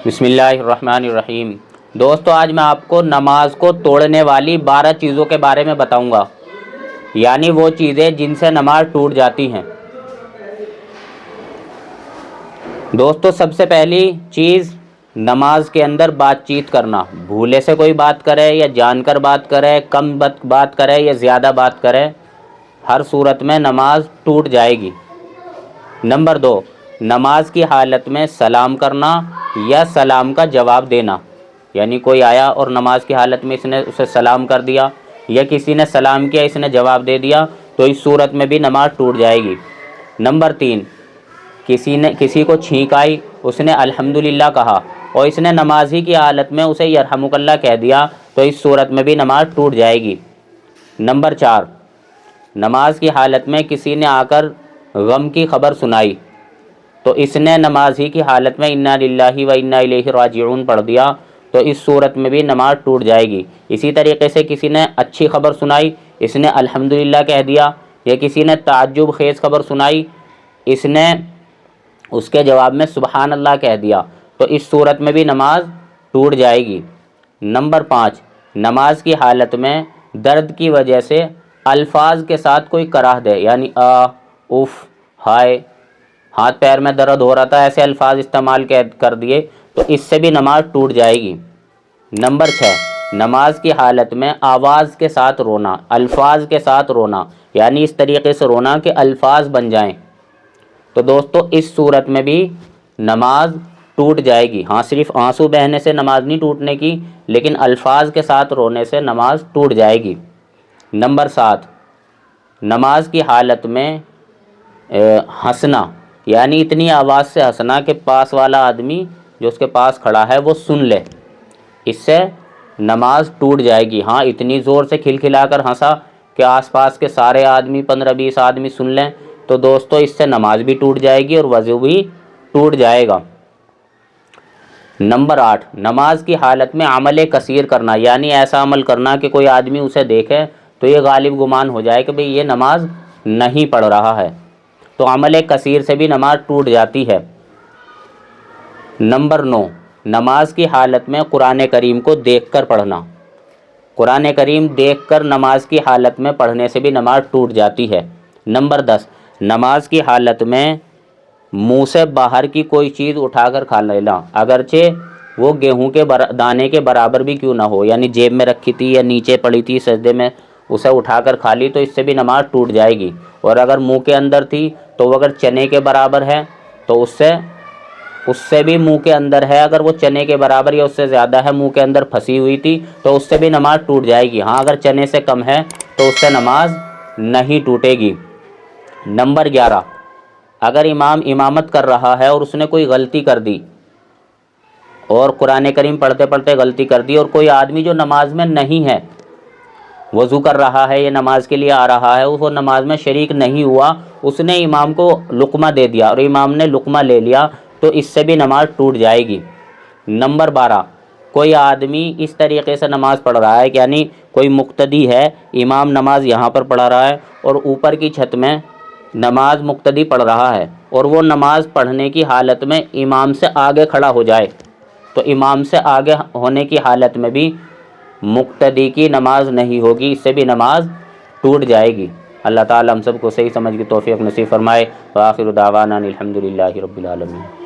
بسم اللہ الرحمن الرحیم۔ دوستو، آج میں آپ کو نماز کو توڑنے والی 12 چیزوں کے بارے میں بتاؤں گا، یعنی وہ چیزیں جن سے نماز ٹوٹ جاتی ہیں۔ دوستو، سب سے پہلی چیز نماز کے اندر بات چیت کرنا۔ بھولے سے کوئی بات کرے یا جان کر بات کرے، کم بات کرے یا زیادہ بات کرے، ہر صورت میں نماز ٹوٹ جائے گی۔ نمبر 2، نماز کی حالت میں سلام کرنا یا سلام کا جواب دینا، یعنی کوئی آیا اور نماز کی حالت میں اس نے اسے سلام کر دیا یا کسی نے سلام کیا اس نے جواب دے دیا تو اس صورت میں بھی نماز ٹوٹ جائے گی۔ نمبر 3، کسی کو چھینک آئی، اس نے الحمدللہ کہا اور اس نے نماز ہی کی حالت میں اسے یرحمک اللہ کہہ دیا تو اس صورت میں بھی نماز ٹوٹ جائے گی۔ نمبر 4، نماز کی حالت میں کسی نے آ کر غم کی خبر سنائی تو اس نے نماز ہی کی حالت میں انا للہ و انا الیہ راجعون پڑھ دیا تو اس صورت میں بھی نماز ٹوٹ جائے گی۔ اسی طریقے سے کسی نے اچھی خبر سنائی، اس نے الحمدللہ کہہ دیا، یا کسی نے تعجب خیز خبر سنائی، اس نے اس کے جواب میں سبحان اللہ کہہ دیا تو اس صورت میں بھی نماز ٹوٹ جائے گی۔ نمبر 5، نماز کی حالت میں درد کی وجہ سے الفاظ کے ساتھ کوئی کراہ دے، یعنی اف، ہائے، ہاتھ پیر میں درد ہو رہا تھا، ایسے الفاظ استعمال کر دیے تو اس سے بھی نماز ٹوٹ جائے گی۔ نمبر 6، نماز کی حالت میں آواز کے ساتھ رونا، الفاظ کے ساتھ رونا، یعنی اس طریقے سے رونا کہ الفاظ بن جائیں تو دوستو اس صورت میں بھی نماز ٹوٹ جائے گی۔ ہاں، صرف آنسو بہنے سے نماز نہیں ٹوٹنے کی، لیکن الفاظ کے ساتھ رونے سے نماز ٹوٹ جائے گی۔ نمبر 7، نماز کی حالت میں ہنسنا، یعنی اتنی آواز سے ہنسنا کہ پاس والا آدمی جو اس کے پاس کھڑا ہے وہ سن لے، اس سے نماز ٹوٹ جائے گی۔ ہاں، اتنی زور سے کھلکھلا کر ہنسا کہ آس پاس کے سارے آدمی 15-20 آدمی سن لیں تو دوستو اس سے نماز بھی ٹوٹ جائے گی اور وضو بھی ٹوٹ جائے گا۔ نمبر 8، نماز کی حالت میں عمل کثیر کرنا، یعنی ایسا عمل کرنا کہ کوئی آدمی اسے دیکھے تو یہ غالب گمان ہو جائے کہ بھئی یہ نماز نہیں پڑھ رہا ہے، تو عمل کثیر سے بھی نماز ٹوٹ جاتی ہے۔ نمبر 9، نماز کی حالت میں قرآن کریم کو دیکھ کر پڑھنا، قرآن کریم دیکھ کر نماز کی حالت میں پڑھنے سے بھی نماز ٹوٹ جاتی ہے۔ نمبر 10، نماز کی حالت میں منہ سے باہر کی کوئی چیز اٹھا کر کھا لینا، اگرچہ وہ گیہوں کے دانے کے برابر بھی کیوں نہ ہو، یعنی جیب میں رکھی تھی یا نیچے پڑی تھی سجدے میں، اسے اٹھا کر کھا لی تو اس سے بھی نماز ٹوٹ جائے گی۔ اور اگر منہ کے اندر تھی تو وہ اگر چنے کے برابر ہے تو اس سے بھی منہ کے اندر ہے، اگر وہ چنے کے برابر یا اس سے زیادہ ہے، منہ کے اندر پھنسی ہوئی تھی تو اس سے بھی نماز ٹوٹ جائے گی۔ ہاں، اگر چنے سے کم ہے تو اس سے نماز نہیں ٹوٹے گی۔ نمبر 11، اگر امام امامت کر رہا ہے اور اس نے کوئی غلطی کر دی اور قرآن کریم پڑھتے پڑھتے غلطی کر دی اور کوئی آدمی جو نماز میں نہیں ہے، وضو کر رہا ہے یا نماز کے لیے آ رہا ہے، وہ نماز میں شریک نہیں ہوا، اس نے امام کو لقمہ دے دیا اور امام نے لقمہ لے لیا تو اس سے بھی نماز ٹوٹ جائے گی۔ نمبر 12، کوئی آدمی اس طریقے سے نماز پڑھ رہا ہے کہ یعنی کوئی مقتدی ہے، امام نماز یہاں پر پڑھا رہا ہے اور اوپر کی چھت میں نماز مقتدی پڑھ رہا ہے اور وہ نماز پڑھنے کی حالت میں امام سے آگے کھڑا ہو جائے تو امام سے آگے ہونے کی حالت میں بھی مقتدی کی نماز نہیں ہوگی، اس سے بھی نماز ٹوٹ جائے گی۔ اللہ تعالی ہم سب کو صحیح سمجھ کی توفیق نصیب فرمائے۔ وآخر دعوانا الحمدللہ رب العالمین۔